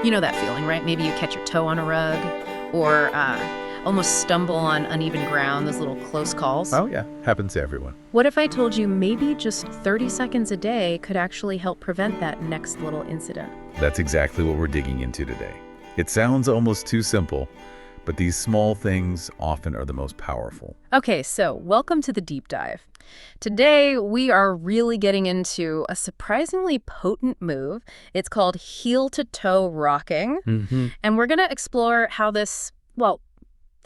You know that feeling, right? Maybe you catch your toe on a rug or almost stumble on uneven ground, those little close calls. Oh, yeah. Happens to everyone. What if I told you maybe just 30 seconds a day could actually help prevent that next little incident? That's exactly what we're digging into today. It sounds almost too simple, but these small things often are the most powerful. Okay, so welcome to the deep dive. Today, we are really getting into a surprisingly potent move. It's called heel-to-toe rocking. And we're going to explore how this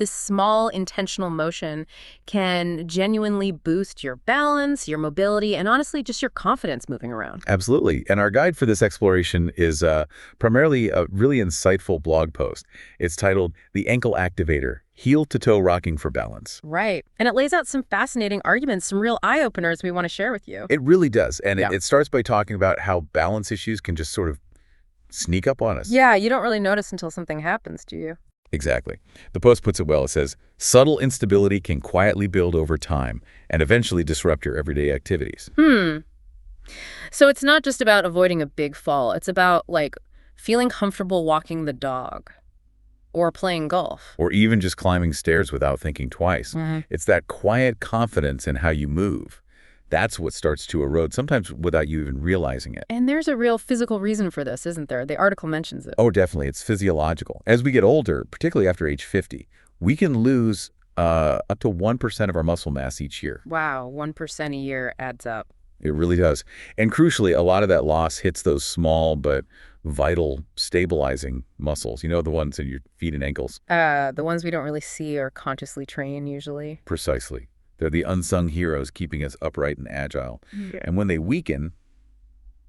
small intentional motion can genuinely boost your balance, your mobility, and honestly, just your confidence moving around. Absolutely. And our guide for this exploration is primarily a really insightful blog post. It's titled The Ankle Activator, Heel-to-Toe Rocking for Balance. Right. And it lays out some fascinating arguments, some real eye-openers we want to share with you. It really does. And Yeah. it starts by talking about how balance issues can just sort of sneak up on us. Yeah, you don't really notice until something happens, do you? Exactly. The post puts it well. It says, subtle instability can quietly build over time and eventually disrupt your everyday activities. So it's not just about avoiding a big fall. It's about, feeling comfortable walking the dog or playing golf. Or even just climbing stairs without thinking twice. It's that quiet confidence in how you move. That's what starts to erode, sometimes without you even realizing it. And there's a real physical reason for this, isn't there? The article mentions it. Oh, definitely. It's physiological. As we get older, particularly after age 50, we can lose up to 1% of our muscle mass each year. Wow, 1% a year adds up. It really does. And crucially, a lot of that loss hits those small but vital stabilizing muscles. You know, the ones in your feet and ankles. The ones we don't really see or consciously train usually. Precisely. They're the unsung heroes keeping us upright and agile. Yeah. And when they weaken,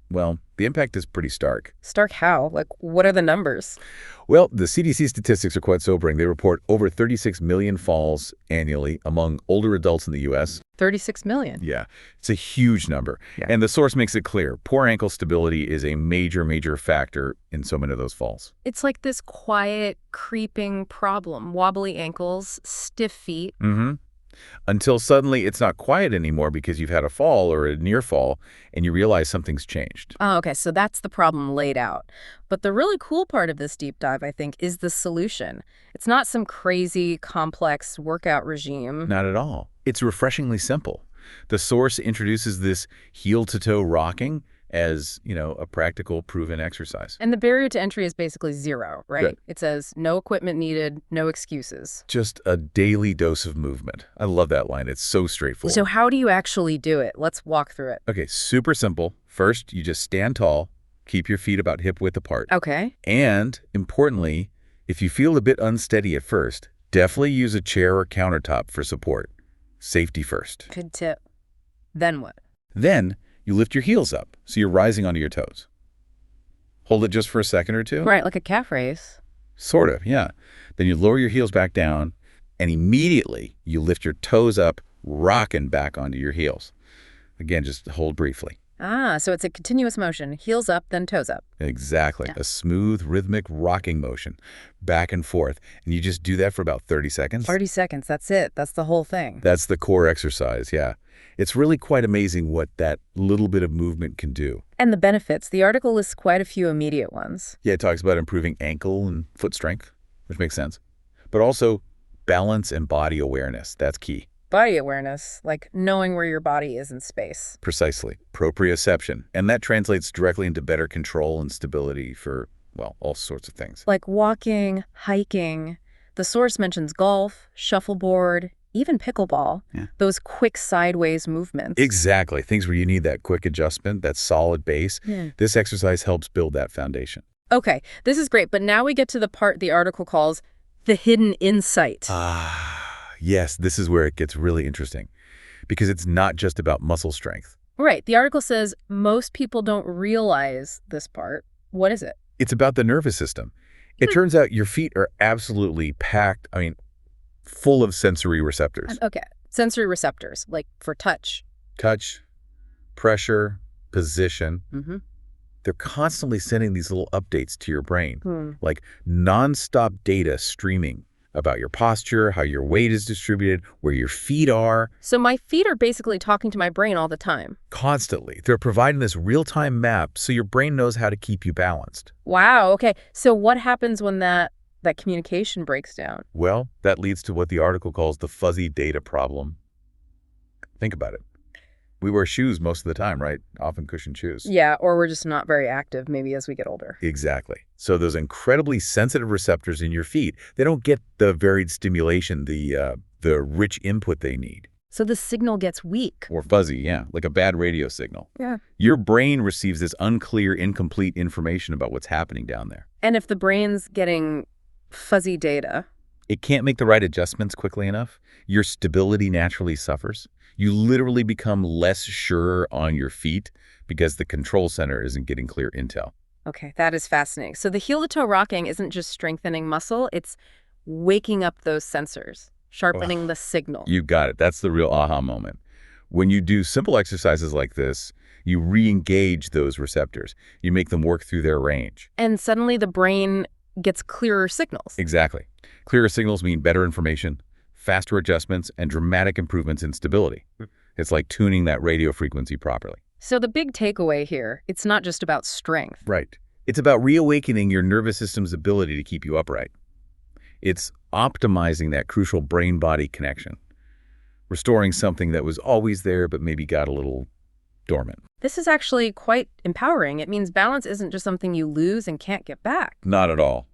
well, the impact is pretty stark. Stark how? What are the numbers? Well, the CDC statistics are quite sobering. They report over 36 million falls annually among older adults in the U.S. 36 million. Yeah, it's a huge number. Yeah. And the source makes it clear. Poor ankle stability is a major, major factor in so many of those falls. It's like this quiet, creeping problem. Wobbly ankles, stiff feet. Until suddenly it's not quiet anymore because you've had a fall or a near fall and you realize something's changed. Oh, okay, so that's the problem laid out. But the really cool part of this deep dive, I think, is the solution. It's not some crazy, complex workout regime. Not at all. It's refreshingly simple. The source introduces this heel-to-toe rocking as, a practical, proven exercise. And the barrier to entry is basically zero, right? Good. It says no equipment needed, no excuses. Just a daily dose of movement. I love that line. It's so straightforward. So how do you actually do it? Let's walk through it. Okay, super simple. First, you just stand tall, keep your feet about hip width apart. Okay. And, importantly, if you feel a bit unsteady at first, definitely use a chair or countertop for support. Safety first. Good tip. Then what? Then, you lift your heels up, so you're rising onto your toes. Hold it just for a second or two. Right, like a calf raise. Sort of, yeah. Then you lower your heels back down, and immediately you lift your toes up, rocking back onto your heels. Again, just hold briefly. Ah, so it's a continuous motion. Heels up, then toes up. Exactly. Yeah. A smooth, rhythmic rocking motion, back and forth. And you just do that for about 30 seconds. 30 seconds, that's it. That's the whole thing. That's the core exercise, yeah. It's really quite amazing what that little bit of movement can do. And the benefits. The article lists quite a few immediate ones. Yeah, it talks about improving ankle and foot strength, which makes sense. But also balance and body awareness. That's key. Body awareness, like knowing where your body is in space. Precisely. Proprioception. And that translates directly into better control and stability for, all sorts of things. Like walking, hiking. The source mentions golf, shuffleboard, even pickleball. Yeah. Those quick sideways movements. Exactly. Things where you need that quick adjustment, that solid base. Yeah. This exercise helps build that foundation. Okay, this is great, but now we get to the part the article calls the hidden insight. Yes, this is where it gets really interesting because it's not just about muscle strength. Right, the article says most people don't realize this part. What is it? It's about the nervous system. It turns out your feet are absolutely packed, full of sensory receptors. Okay, sensory receptors, like for touch. Touch, pressure, position. Mm-hmm. They're constantly sending these little updates to your brain, like nonstop data streaming. about your posture, how your weight is distributed, where your feet are. So my feet are basically talking to my brain all the time. Constantly. They're providing this real-time map so your brain knows how to keep you balanced. Wow, okay. So what happens when that communication breaks down? Well, that leads to what the article calls the fuzzy data problem. Think about it. We wear shoes most of the time, right? Often cushioned shoes. Yeah, or we're just not very active maybe as we get older. Exactly. So those incredibly sensitive receptors in your feet, they don't get the varied stimulation, the rich input they need. So the signal gets weak. Or fuzzy, yeah, like a bad radio signal. Yeah. Your brain receives this unclear, incomplete information about what's happening down there. And if the brain's getting fuzzy data, it can't make the right adjustments quickly enough. Your stability naturally suffers. You literally become less sure on your feet because the control center isn't getting clear intel. Okay, that is fascinating. So the heel-to-toe rocking isn't just strengthening muscle, it's waking up those sensors, sharpening the signal. You got it. That's the real aha moment. When you do simple exercises like this, you re-engage those receptors. You make them work through their range. And suddenly the brain gets clearer signals. Exactly. Clearer signals mean better information, faster adjustments, and dramatic improvements in stability. It's like tuning that radio frequency properly. So the big takeaway here, it's not just about strength. Right. It's about reawakening your nervous system's ability to keep you upright. It's optimizing that crucial brain-body connection, restoring something that was always there but maybe got a little dormant. This is actually quite empowering. It means balance isn't just something you lose and can't get back. Not at all.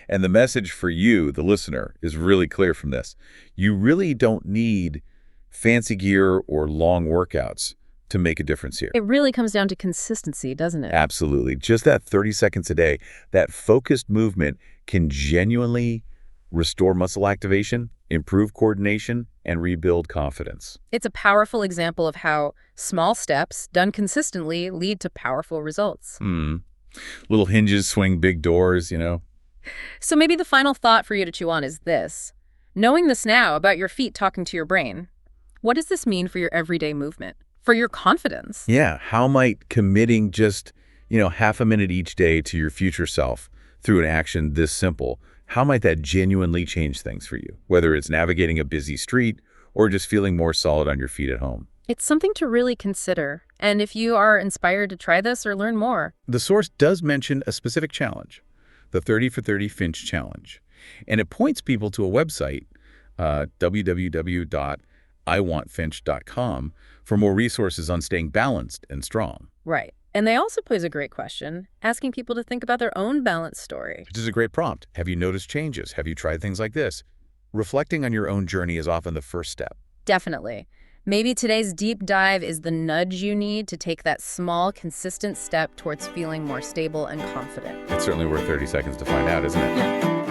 And the message for you, the listener, is really clear from this. You really don't need fancy gear or long workouts to make a difference here. It really comes down to consistency, doesn't it? Absolutely. Just that 30 seconds a day, that focused movement can genuinely restore muscle activation, improve coordination, and rebuild confidence. It's a powerful example of how small steps done consistently lead to powerful results. Little hinges swing big doors, you know. So maybe the final thought for you to chew on is this. Knowing this now about your feet talking to your brain, what does this mean for your everyday movement? For your confidence? Yeah, how might committing just, half a minute each day to your future self through an action this simple, how might that genuinely change things for you? Whether it's navigating a busy street or just feeling more solid on your feet at home. It's something to really consider. And if you are inspired to try this or learn more. The source does mention a specific challenge, the 30 for 30 Finch Challenge. And it points people to a website, www.iwantfinch.com, for more resources on staying balanced and strong. Right. And they also pose a great question, asking people to think about their own balance story. Which is a great prompt. Have you noticed changes? Have you tried things like this? Reflecting on your own journey is often the first step. Definitely. Maybe today's deep dive is the nudge you need to take that small, consistent step towards feeling more stable and confident. It's certainly worth 30 seconds to find out, isn't it?